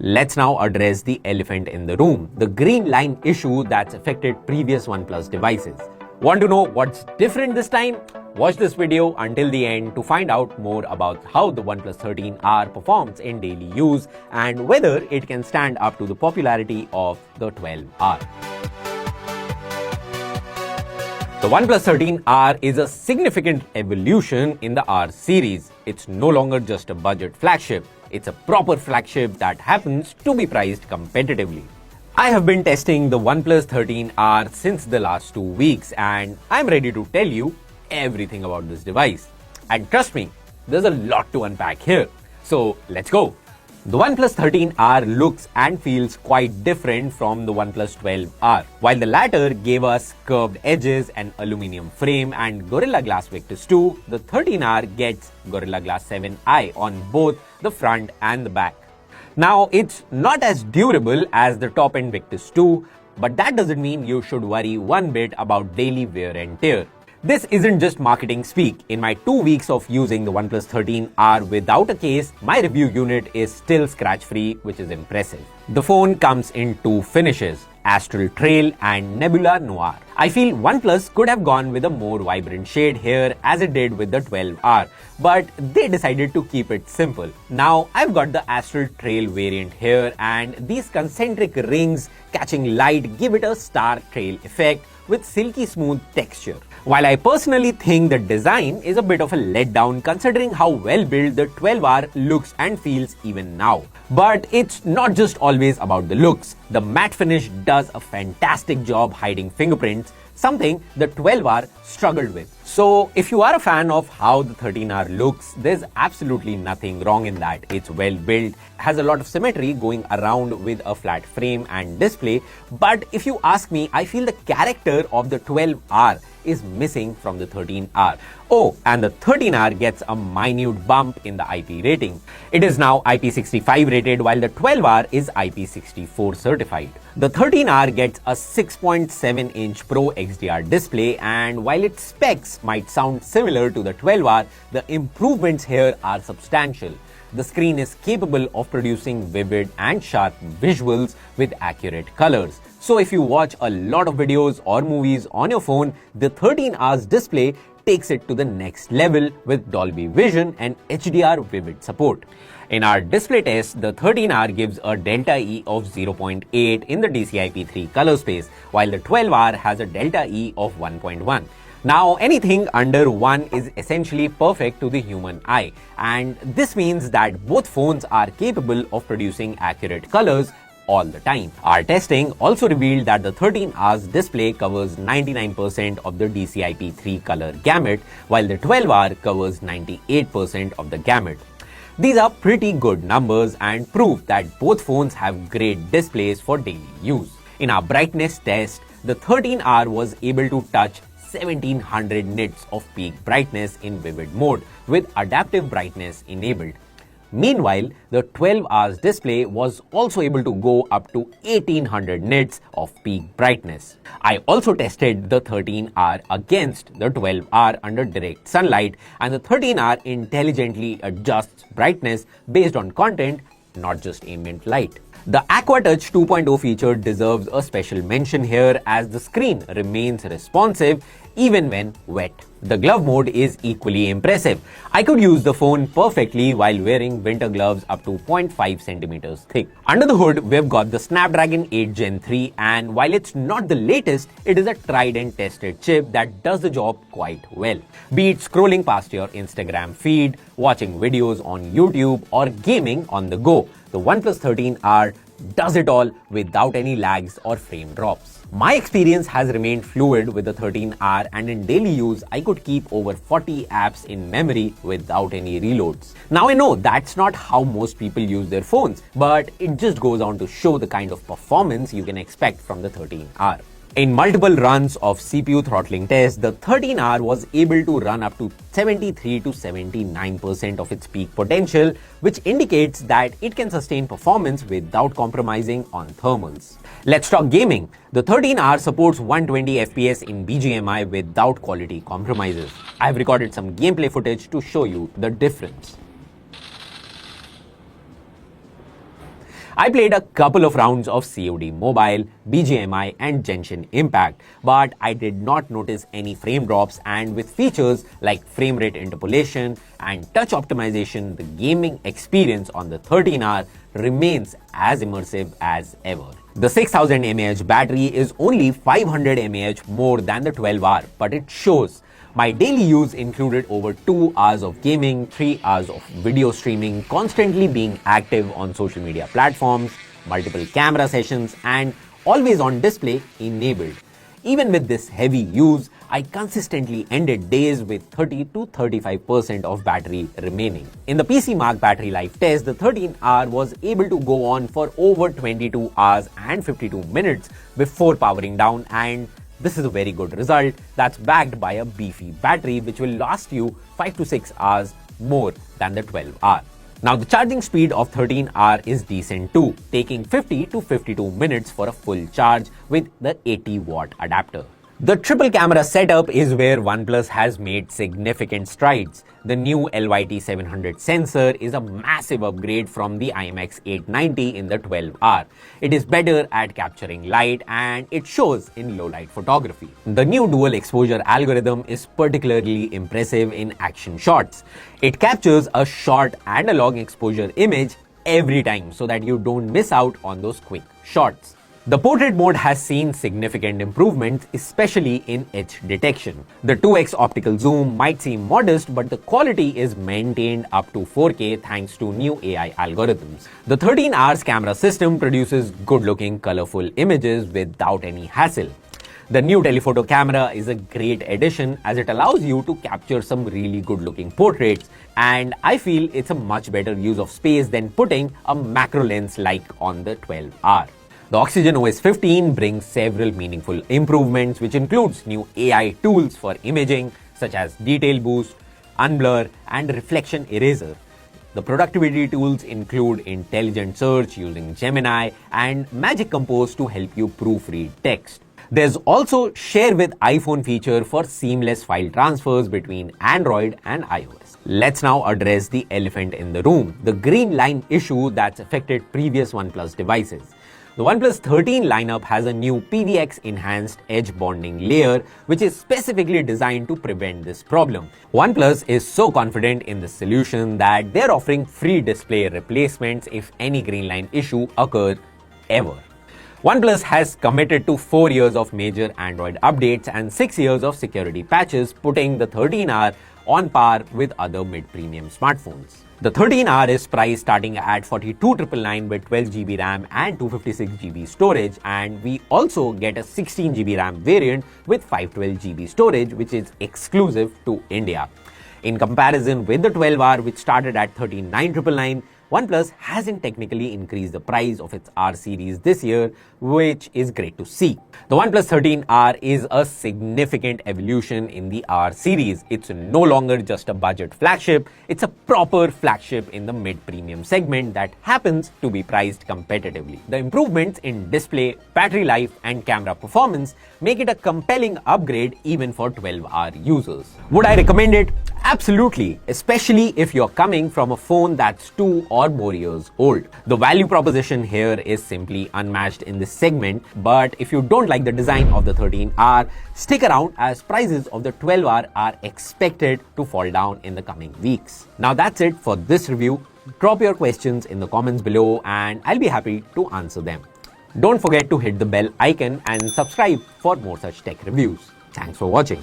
Let's now address the elephant in the room, the green line issue that's affected previous OnePlus devices. Want to know what's different this time? Watch this video until the end to find out more about how the OnePlus 13R performs in daily use and whether it can stand up to the popularity of the 12R. The OnePlus 13R is a significant evolution in the R series. It's no longer just a budget flagship. It's a proper flagship that happens to be priced competitively. I have been testing the OnePlus 13R since the last 2 weeks and I'm ready to tell you everything about this device. And trust me, there's a lot to unpack here. So let's go. The OnePlus 13R looks and feels quite different from the OnePlus 12R. While the latter gave us curved edges, an aluminum frame and Gorilla Glass Victus 2, the 13R gets Gorilla Glass 7i on both the front and the back. Now, it's not as durable as the top-end Victus 2, but that doesn't mean you should worry one bit about daily wear and tear. This isn't just marketing speak. In my 2 weeks of using the OnePlus 13R without a case, my review unit is still scratch-free, which is impressive. The phone comes in 2 finishes, Astral Trail and Nebula Noir. I feel OnePlus could have gone with a more vibrant shade here as it did with the 12R, but they decided to keep it simple. Now I've got the Astral Trail variant here and these concentric rings catching light give it a star trail effect with silky smooth texture. While I personally think the design is a bit of a letdown considering how well built the 12R looks and feels even now. But it's not just always about the looks. The matte finish does a fantastic job hiding fingerprints, something the 12R struggled with. So if you are a fan of how the 13R looks, there's absolutely nothing wrong in that. It's well built, has a lot of symmetry going around with a flat frame and display. But if you ask me, I feel the character of the 12R is missing from the 13R. Oh, and the 13R gets a minute bump in the IP rating. It is now IP65 rated while the 12R is IP64 certified. The 13R gets a 6.7-inch Pro XDR display and while its specs might sound similar to the 12R, the improvements here are substantial. The screen is capable of producing vivid and sharp visuals with accurate colors. So if you watch a lot of videos or movies on your phone, the 13R's display takes it to the next level with Dolby Vision and HDR Vivid support. In our display test, the 13R gives a delta E of 0.8 in the DCI-P3 color space, while the 12R has a delta E of 1.1. Now, anything under 1 is essentially perfect to the human eye, and this means that both phones are capable of producing accurate colors all the time. Our testing also revealed that the 13R's display covers 99% of the DCI-P3 color gamut, while the 12R covers 98% of the gamut. These are pretty good numbers and prove that both phones have great displays for daily use. In our brightness test, the 13R was able to touch 1700 nits of peak brightness in vivid mode with adaptive brightness enabled. Meanwhile, the 12R's display was also able to go up to 1800 nits of peak brightness. I also tested the 13R against the 12R under direct sunlight and the 13R intelligently adjusts brightness based on content, not just ambient light. The AquaTouch 2.0 feature deserves a special mention here as the screen remains responsive even when wet. The glove mode is equally impressive. I could use the phone perfectly while wearing winter gloves up to 0.5 centimeters thick. Under the hood, we've got the Snapdragon 8 Gen 3 and while it's not the latest, it is a tried and tested chip that does the job quite well. Be it scrolling past your Instagram feed, watching videos on YouTube or gaming on the go, the OnePlus 13R does it all without any lags or frame drops. My experience has remained fluid with the 13R and in daily use, I could keep over 40 apps in memory without any reloads. Now I know that's not how most people use their phones, but it just goes on to show the kind of performance you can expect from the 13R. In multiple runs of CPU throttling tests, the 13R was able to run up to 73 to 79% of its peak potential, which indicates that it can sustain performance without compromising on thermals. Let's talk gaming. The 13R supports 120 FPS in BGMI without quality compromises. I've recorded some gameplay footage to show you the difference. I played a couple of rounds of COD Mobile, BGMI and Genshin Impact, but I did not notice any frame drops, and with features like frame rate interpolation and touch optimization, the gaming experience on the 13R remains as immersive as ever. The 6000 mAh battery is only 500 mAh more than the 12R, but it shows. My daily use included over 2 hours of gaming, 3 hours of video streaming, constantly being active on social media platforms, multiple camera sessions, and always on display enabled. Even with this heavy use, I consistently ended days with 30 to 35% of battery remaining. In the PC Mark battery life test, the 13R was able to go on for over 22 hours and 52 minutes before powering down, and this is a very good result that's backed by a beefy battery which will last you 5 to 6 hours more than the 12R. Now the charging speed of 13R is decent too, taking 50 to 52 minutes for a full charge with the 80-watt adapter. The triple camera setup is where OnePlus has made significant strides. The new LYT-700 sensor is a massive upgrade from the IMX890 in the 12R. It is better at capturing light and it shows in low light photography. The new dual exposure algorithm is particularly impressive in action shots. It captures a short analog exposure image every time so that you don't miss out on those quick shots. The portrait mode has seen significant improvements, especially in edge detection. The 2x optical zoom might seem modest, but the quality is maintained up to 4K thanks to new AI algorithms. The 13R's camera system produces good-looking, colorful images without any hassle. The new telephoto camera is a great addition as it allows you to capture some really good-looking portraits, and I feel it's a much better use of space than putting a macro lens like on the 12R. The Oxygen OS 15 brings several meaningful improvements, which includes new AI tools for imaging such as Detail Boost, Unblur, and Reflection Eraser. The productivity tools include intelligent search using Gemini and Magic Compose to help you proofread text. There's also Share with iPhone feature for seamless file transfers between Android and iOS. Let's now address the elephant in the room, the green line issue that's affected previous OnePlus devices. The OnePlus 13 lineup has a new PVX enhanced edge bonding layer which is specifically designed to prevent this problem. OnePlus is so confident in the solution that they're offering free display replacements if any green line issue occurs ever. OnePlus has committed to 4 years of major Android updates and 6 years of security patches, putting the 13R on par with other mid-premium smartphones. The 13R is priced starting at $42,999 with 12GB RAM and 256GB storage, and we also get a 16GB RAM variant with 512GB storage, which is exclusive to India. In comparison with the 12R, which started at $39,999, OnePlus hasn't technically increased the price of its R series this year, which is great to see. The OnePlus 13R is a significant evolution in the R series. It's no longer just a budget flagship, it's a proper flagship in the mid-premium segment that happens to be priced competitively. The improvements in display, battery life, and camera performance make it a compelling upgrade even for 12R users. Would I recommend it? Absolutely, especially if you're coming from a phone that's 2 or more years old. The value proposition here is simply unmatched in this segment, but if you don't like the design of the 13R, stick around as prices of the 12R are expected to fall down in the coming weeks. Now that's it for this review. Drop your questions in the comments below and I'll be happy to answer them. Don't forget to hit the bell icon and subscribe for more such tech reviews. Thanks for watching.